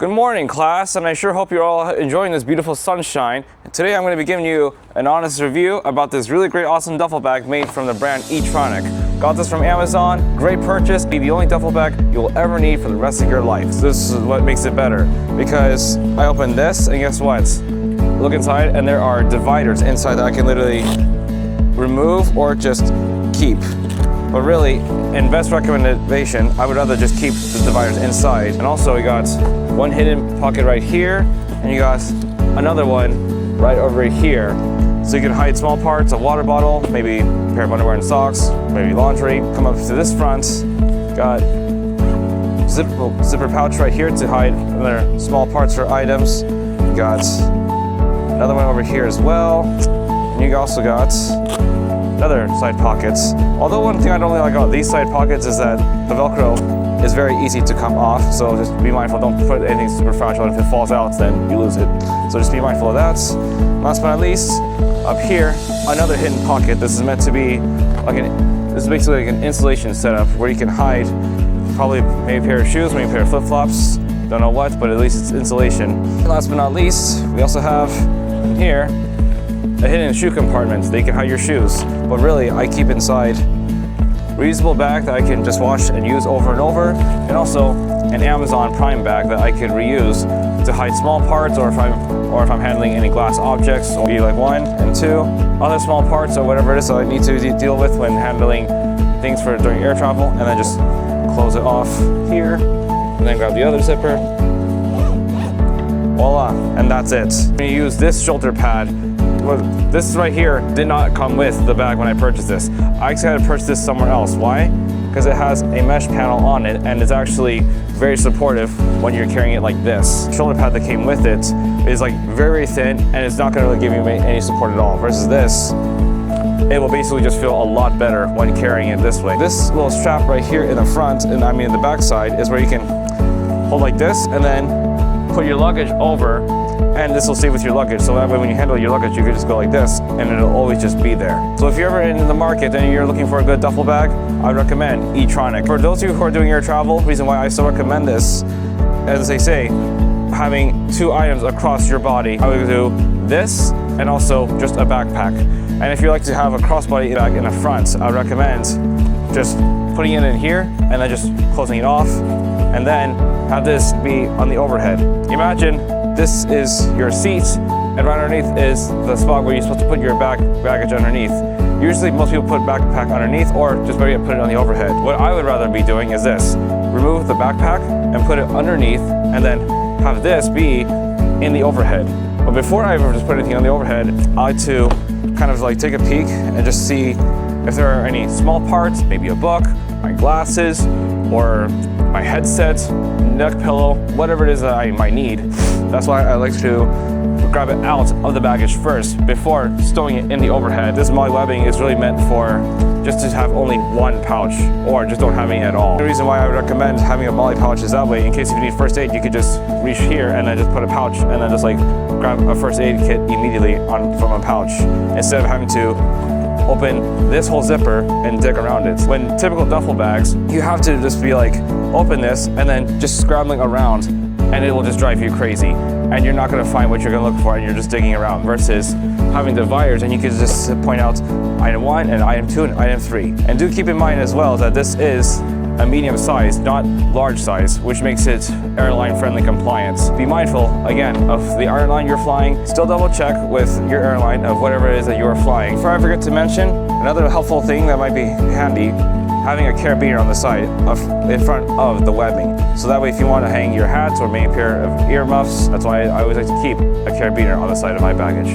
Good morning, class, and I sure hope you're all enjoying this beautiful sunshine. And today I'm going to be giving you an honest review about this really great, awesome duffel bag made from the brand Etronik. Got this from Amazon. Great purchase. Be the only duffel bag you'll ever need for the rest of your life. So this is what makes it better, because I opened this and guess what? Look inside and there are dividers inside that I can literally remove or just keep. But really, in best recommendation, I would rather just keep the dividers inside. And also we got one hidden pocket right here, and you got another one right over here. So you can hide small parts, a water bottle, maybe a pair of underwear and socks, maybe laundry. Come up to this front, got zipper pouch right here to hide other small parts or items. You got another one over here as well. And you also got other side pockets. Although one thing I don't really like about these side pockets is that the Velcro is very easy to come off, so just be mindful, don't put anything super fragile, and if it falls out then you lose it. So just be mindful of that. Last but not least, up here, another hidden pocket. This is meant to be like this is basically like an installation setup where you can hide probably maybe a pair of shoes, maybe a pair of flip-flops, don't know what, but at least it's insulation. And last but not least, we also have in here a hidden shoe compartment that you can hide your shoes. But really, I keep inside reusable bag that I can just wash and use over and over, and also an Amazon Prime bag that I could reuse to hide small parts, or if I'm handling any glass objects, so be like 1 and 2 other small parts or whatever it is that I need to deal with when handling things during air travel, and then just close it off here, and then grab the other zipper. Voila, and that's it. I'm going to use this shoulder pad. This right here did not come with the bag when I purchased this. I actually had to purchase this somewhere else. Why? Because it has a mesh panel on it, and it's actually very supportive when you're carrying it like this. The shoulder pad that came with it is like very thin, and it's not going to really give you any support at all. Versus this, it will basically just feel a lot better when carrying it this way. This little strap right here in the front, and I mean in the back side, is where you can hold like this and then put your luggage over, and this will stay with your luggage. So that way when you handle your luggage, you can just go like this and it'll always just be there. So if you're ever in the market and you're looking for a good duffel bag, I'd recommend Etronik. For those of you who are doing air travel, the reason why I still recommend this, as they say, having 2 items across your body, I would do this and also just a backpack. And if you like to have a crossbody bag in the front, I would recommend just putting it in here and then just closing it off, and then have this be on the overhead. Imagine this is your seat, and right underneath is the spot where you're supposed to put your baggage underneath. Usually most people put backpack underneath, or just better yet, put it on the overhead. What I would rather be doing is this: remove the backpack and put it underneath, and then have this be in the overhead. But before I ever just put anything on the overhead, I like to kind of like take a peek and just see if there are any small parts, maybe a book, my glasses, or my headset, neck pillow, whatever it is that I might need. That's why I like to grab it out of the baggage first before stowing it in the overhead. This MOLLE webbing is really meant for just to have only 1 pouch, or just don't have any at all. The reason why I would recommend having a MOLLE pouch is that way, in case if you need first aid, you could just reach here and then just put a pouch and then just like grab a first aid kit immediately from a pouch, instead of having to open this whole zipper and dig around it. When typical duffel bags, you have to just be like, open this and then just scrambling around, and it will just drive you crazy. And you're not going to find what you're going to look for, and you're just digging around. Versus having dividers, and you can just point out item 1 and item 2 and item 3. And do keep in mind as well that this is a medium size, not large size, which makes it airline friendly compliant. Be mindful, again, of the airline you're flying. Still double check with your airline of whatever it is that you are flying. Before I forget to mention, another helpful thing that might be handy, having a carabiner on the side in front of the webbing. So that way if you want to hang your hat or maybe a pair of earmuffs, that's why I always like to keep a carabiner on the side of my baggage.